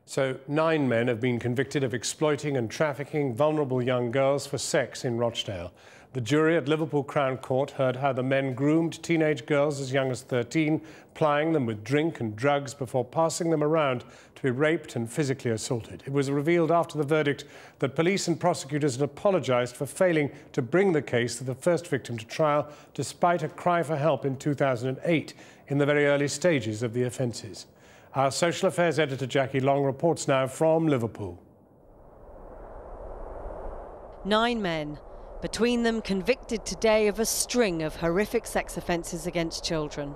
So 9 men have been convicted of exploiting and trafficking vulnerable young girls for sex in Rochdale. The jury at Liverpool Crown Court heard how the men groomed teenage girls as young as 13, plying them with drink and drugs before passing them around to be raped and physically assaulted. It was revealed after the verdict that police and prosecutors had apologised for failing to bring the case of the first victim to trial, despite a cry for help in 2008 in the very early stages of the offences. Our social affairs editor Jackie Long reports now from Liverpool. 9 men, between them convicted today of a string of horrific sex offences against children.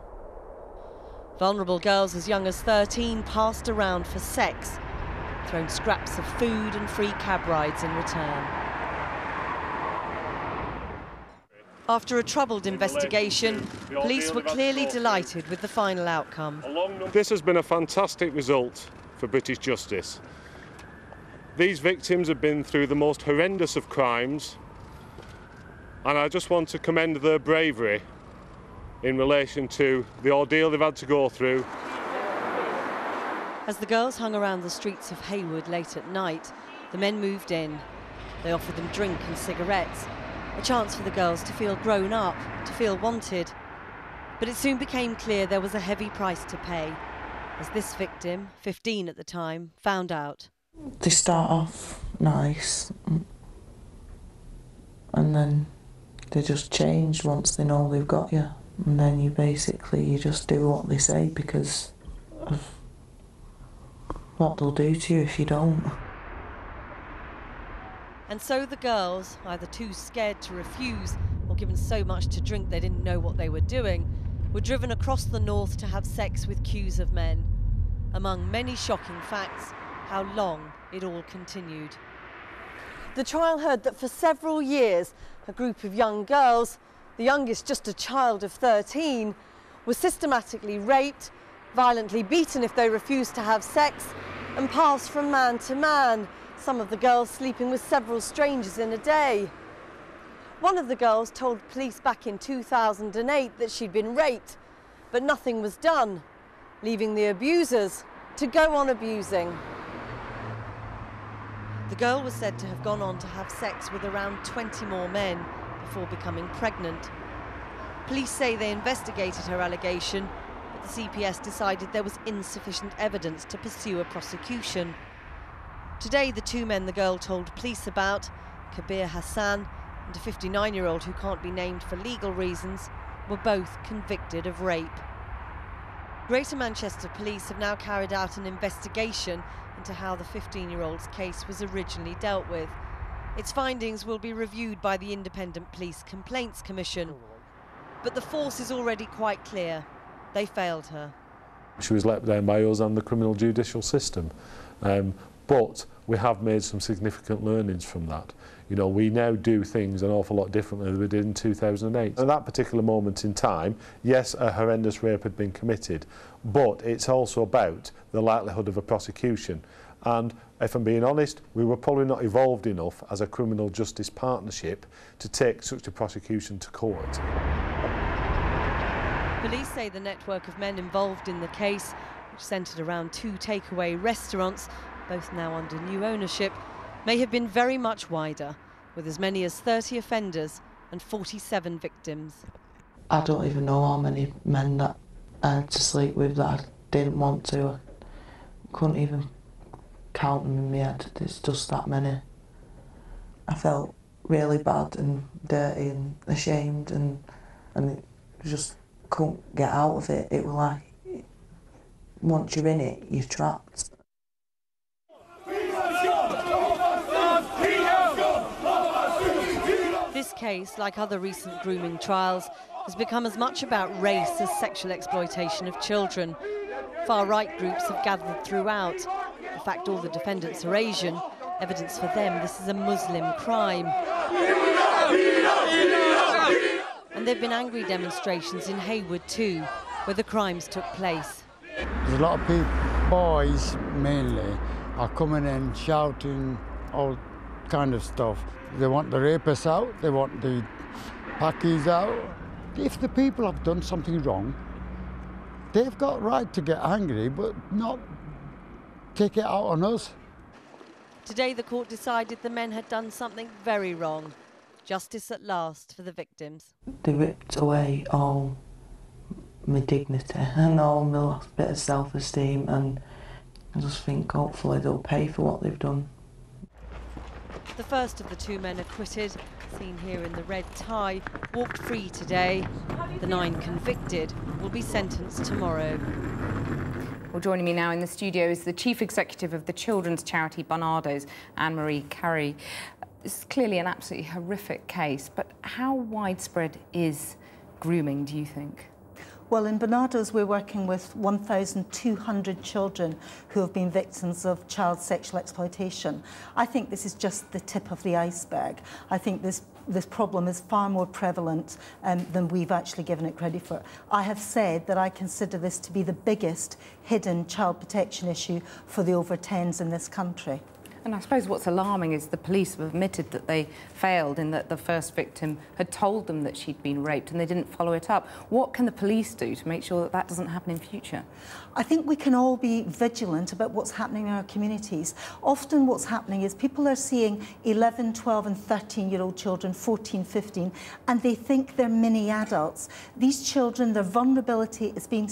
Vulnerable girls as young as 13 passed around for sex, thrown scraps of food and free cab rides in return. After a troubled investigation, police were clearly delighted with the final outcome. This has been a fantastic result for British justice. These victims have been through the most horrendous of crimes, and I just want to commend their bravery in relation to the ordeal they've had to go through. As the girls hung around the streets of Haywood late at night, the men moved in. They offered them drink and cigarettes, a chance for the girls to feel grown up, to feel wanted. But it soon became clear there was a heavy price to pay, as this victim, 15 at the time, found out. They start off nice, and then they just change once they know they've got you. And then you just do what they say because of what they'll do to you if you don't. And so the girls, either too scared to refuse or given so much to drink they didn't know what they were doing, were driven across the north to have sex with queues of men. Among many shocking facts, how long it all continued. The trial heard that for several years, a group of young girls, the youngest just a child of 13, was systematically raped, violently beaten if they refused to have sex, and passed from man to man, some of the girls sleeping with several strangers in a day. One of the girls told police back in 2008 that she'd been raped, but nothing was done, leaving the abusers to go on abusing. The girl was said to have gone on to have sex with around 20 more men before becoming pregnant. Police say they investigated her allegation, but the CPS decided there was insufficient evidence to pursue a prosecution. Today, the 2 men the girl told police about, Kabir Hassan and a 59-year-old who can't be named for legal reasons, were both convicted of rape. Greater Manchester Police have now carried out an investigation into how the 15-year-old's case was originally dealt with. Its findings will be reviewed by the Independent Police Complaints Commission. But the force is already quite clear. They failed her. She was let down by us and the criminal judicial system. But we have made some significant learnings from that. You know, we now do things an awful lot differently than we did in 2008. At that particular moment in time, yes, a horrendous rape had been committed, but it's also about the likelihood of a prosecution. And if I'm being honest, we were probably not evolved enough as a criminal justice partnership to take such a prosecution to court. Police say the network of men involved in the case, which centred around 2 takeaway restaurants, both now under new ownership, may have been very much wider, with as many as 30 offenders and 47 victims. I don't even know how many men that I had to sleep with that I didn't want to. I couldn't even count them in my head. It's just that many. I felt really bad and dirty and ashamed, and just couldn't get out of it. It was like, once you're in it, you're trapped. This case, like other recent grooming trials, has become as much about race as sexual exploitation of children. Far-right groups have gathered throughout. The fact all the defendants are Asian, evidence for them this is a Muslim crime. And there have been angry demonstrations in Haywood too, where the crimes took place. There's a lot of people, boys mainly, are coming in shouting all kind of stuff. They want the rapists out, they want the packies out. If the people have done something wrong, they've got right to get angry, but not take it out on us. Today the court decided the men had done something very wrong. Justice at last for the victims. They ripped away all my dignity and all my last bit of self-esteem, and I just think hopefully they'll pay for what they've done. The first of the two men acquitted, seen here in the red tie, walked free today. The 9 convicted will be sentenced tomorrow. Well, joining me now in the studio is the Chief Executive of the children's charity Barnardo's, Anne-Marie Carey. This is clearly an absolutely horrific case, but how widespread is grooming, do you think? Well, in Barnardo's, we're working with 1,200 children who have been victims of child sexual exploitation. I think this is just the tip of the iceberg. I think this problem is far more prevalent than we've actually given it credit for. I have said that I consider this to be the biggest hidden child protection issue for the over 10s in this country. And I suppose what's alarming is the police have admitted that they failed in that the first victim had told them that she'd been raped and they didn't follow it up. What can the police do to make sure that that doesn't happen in future? I think we can all be vigilant about what's happening in our communities. Often what's happening is people are seeing 11, 12 and 13-year-old children, 14, 15, and they think they're mini adults. These children, their vulnerability is being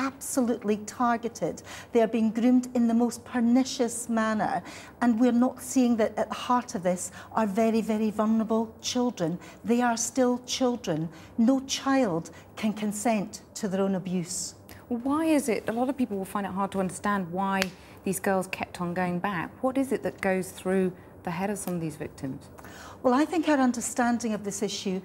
absolutely targeted. They are being groomed in the most pernicious manner, and we're not seeing that at the heart of this are very, very vulnerable children. They are still children. No child can consent to their own abuse. Why is it, a lot of people will find it hard to understand why these girls kept on going back. What is it that goes through the head of some of these victims? Well, I think our understanding of this issue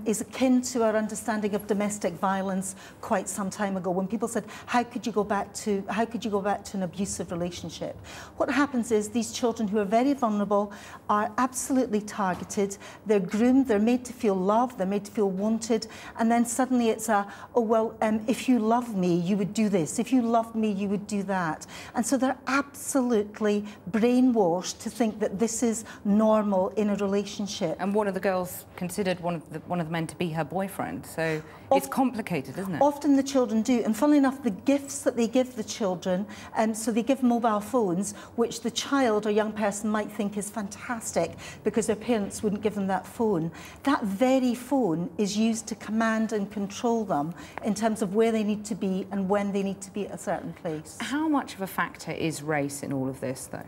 is akin to our understanding of domestic violence quite some time ago, when people said, how could you go back to an abusive relationship? What happens is these children who are very vulnerable are absolutely targeted. They're groomed, they're made to feel loved, they're made to feel wanted, and then suddenly it's oh well, if you love me, you would do this. If you loved me, you would do that. And so they're absolutely brainwashed to think that this is normal in a relationship. And one of the girls considered one of the men to be her boyfriend, so it's complicated, isn't it? Often the children do, and funnily enough, the gifts that they give the children, so they give mobile phones, which the child or young person might think is fantastic because their parents wouldn't give them that phone. That very phone is used to command and control them in terms of where they need to be and when they need to be at a certain place. How much of a factor is race in all of this, though?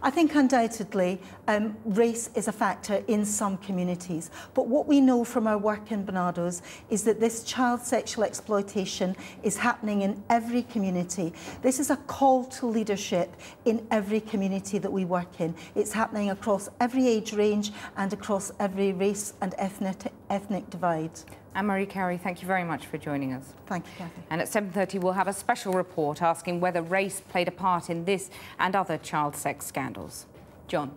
I think undoubtedly race is a factor in some communities, but what we know from our work in Barnardo's is that this child sexual exploitation is happening in every community. This is a call to leadership in every community that we work in. It's happening across every age range and across every race and ethnic divide. Anne-Marie Carey, thank you very much for joining us. Thank you, Cathy. And at 7:30 we'll have a special report asking whether race played a part in this and other child sex scandals. John.